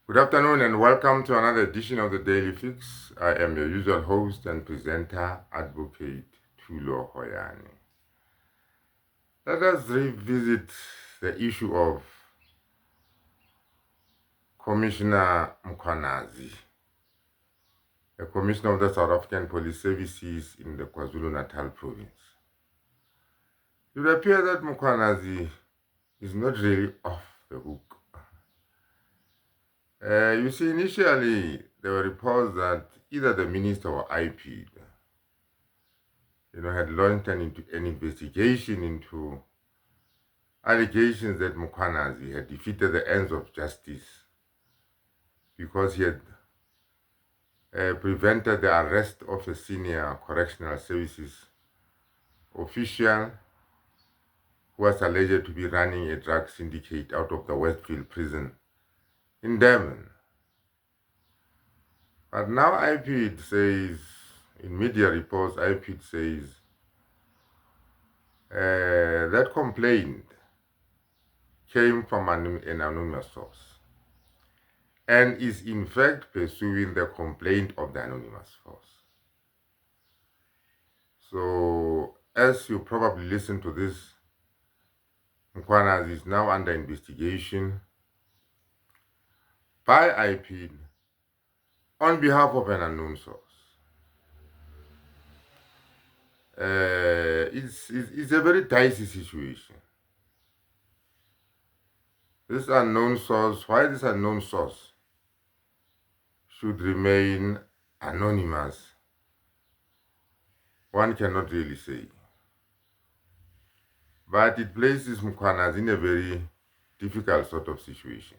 Good afternoon and welcome to another edition of the Daily Fix. I am your usual host and presenter, Advocate Tulo Hoyani. Let us revisit the issue of Commissioner Mkhwanazi, the Commissioner of the South African Police Services in the KwaZulu-Natal province. It would appear that Mkhwanazi is not really off the hook. You see, initially there were reports that either the minister or IP, had launched an investigation into allegations that Mkhwanazi had defeated the ends of justice because he had prevented the arrest of a senior correctional services official who was alleged to be running a drug syndicate out of the Westfield prison in Durban. But now IPID says, in media reports, IPID says that complaint came from an anonymous source and is in fact pursuing the complaint of the anonymous source. So, as you probably listen to this, Mkhwanazi is now under investigation by IPID on behalf of an unknown source. It's a very dicey situation. This unknown source, why this unknown source should remain anonymous, one cannot really say. But it places Mkhwanazi in a very difficult sort of situation,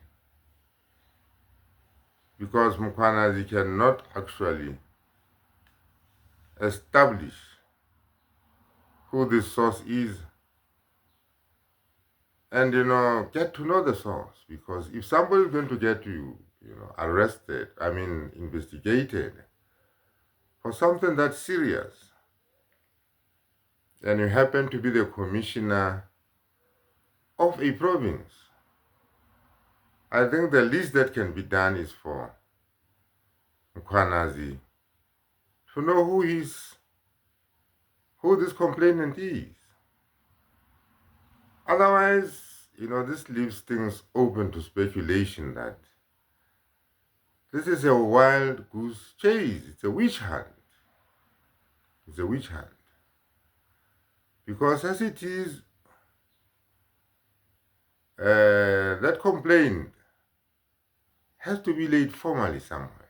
because Mkhwanazi cannot actually establish who this source is and, get to know the source. Because if somebody is going to get you, arrested, investigated for something that's serious, and you happen to be the commissioner of a province, I think the least that can be done is for Mkhwanazi to know who this complainant is. Otherwise, this leaves things open to speculation that this is a wild goose chase. It's a witch hunt. It's a witch hunt. Because as it is, that complaint has to be laid formally somewhere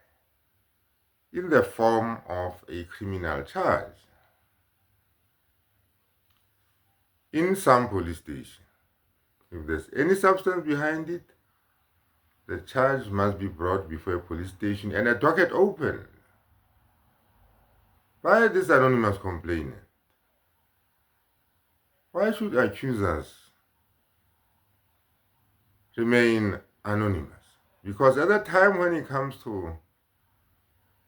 in the form of a criminal charge in some police station. If there's any substance behind it, the charge must be brought before a police station and a docket opened by this anonymous complainant. Why should accusers remain anonymous? Because at the time when it comes to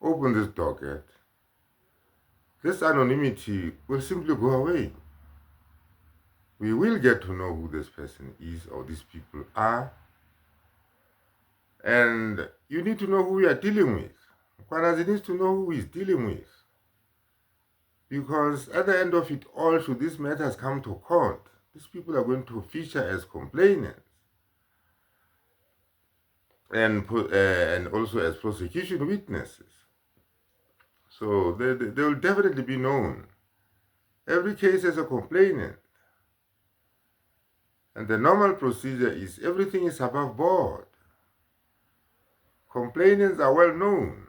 open this docket, this anonymity will simply go away. We will get to know who this person is or these people are. And you need to know who you are dealing with. Mkhwanazi needs to know who he's dealing with. Because at the end of it all, should these matters come to court, these people are going to feature as complainants and also as prosecution witnesses. So they will definitely be known. Every case has a complainant. And the normal procedure is everything is above board. Complainants are well known.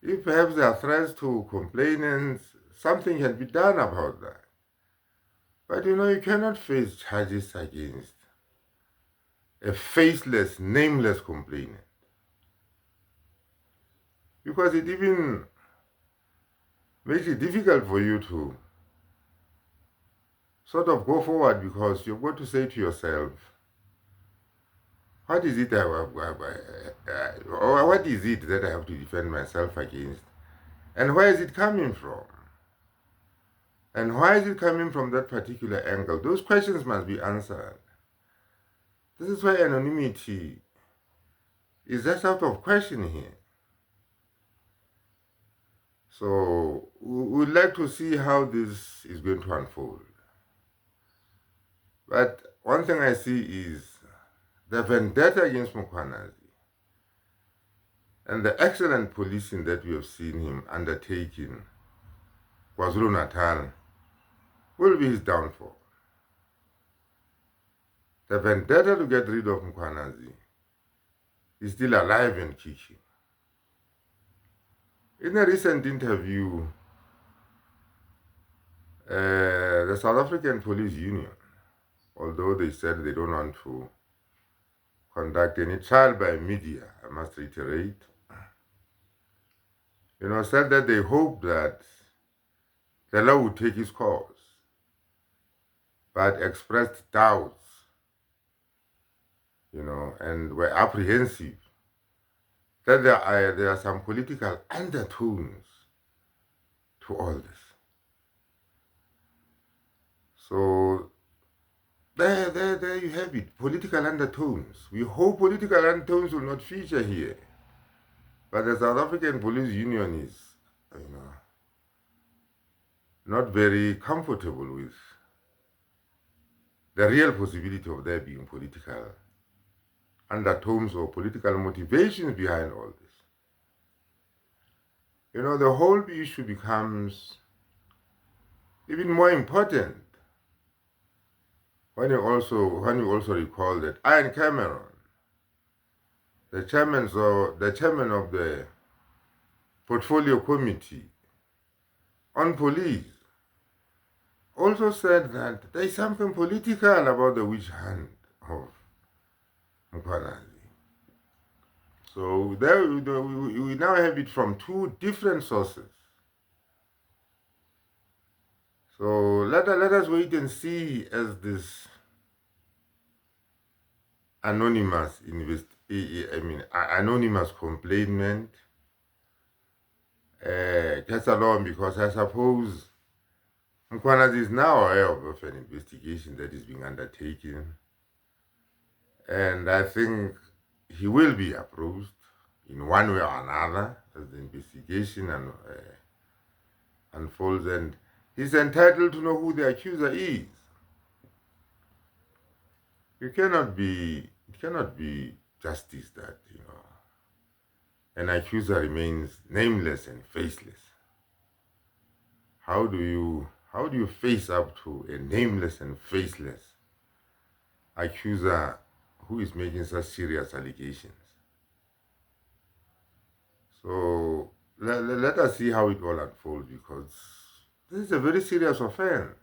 If perhaps there are threats to complainants, something can be done about that. But you cannot face charges against a faceless, nameless complainant. Because it even makes it difficult for you to sort of go forward, because you're going to say to yourself, what is it that I have to defend myself against? And where is it coming from? And why is it coming from that particular angle? Those questions must be answered. This is why anonymity is just out of question here. So we'd like to see how this is going to unfold. But one thing I see is the vendetta against Mkhwanazi and the excellent policing that we have seen him undertaking KwaZulu-Natal will be his downfall. The vendetta to get rid of Mkhwanazi is still alive and kicking. In a recent interview, the South African Police Union, although they said they don't want to conduct any trial by media, I must reiterate, said that they hope that the law would take its course, but expressed doubts, and were apprehensive that there are some political undertones to all this. So there you have it, political undertones. We hope political undertones will not feature here. But the South African Police Union is, not very comfortable with the real possibility of there being political undertones or political motivations behind all this. The whole issue becomes even more important when you also recall that Ian Cameron, the chairman of the Portfolio Committee on Police, also said that there is something political about the witch hunt of Mkhwanazi. So there we now have it from two different sources. So let us wait and see as this anonymous complainant gets along, because I suppose Mkhwanazi is now aware of an investigation that is being undertaken, and I think he will be approached in one way or another as the investigation unfolds, and he's entitled to know who the accuser is. It cannot be justice that an accuser remains nameless and faceless. How do you face up to a nameless and faceless accuser who is making such serious allegations? So let us see how it all unfolds, because this is a very serious offense.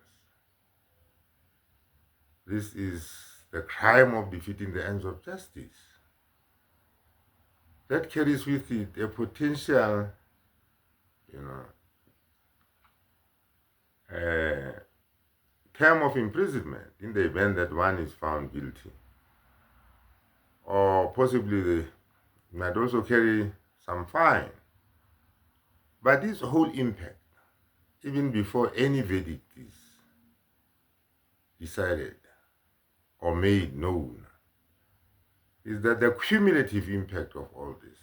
This is the crime of defeating the ends of justice. That carries with it a potential, term of imprisonment in the event that one is found guilty. Or possibly they might also carry some fine. But this whole impact, even before any verdict is decided or made known, is that the cumulative impact of all this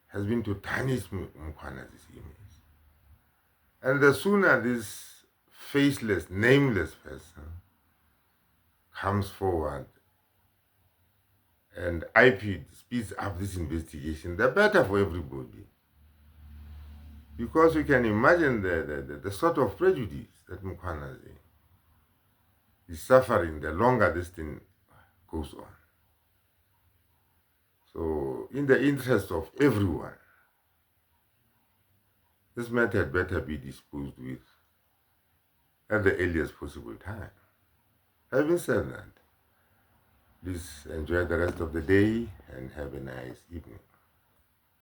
has been to tarnish Mkhwanazi's image. And the sooner this faceless, nameless person comes forward and IP speeds up this investigation, the better for everybody. Because you can imagine the sort of prejudice that Mkhwanazi is suffering the longer this thing goes on. So, in the interest of everyone, this matter had better be disposed with at the earliest possible time. Having said that, please enjoy the rest of the day and have a nice evening.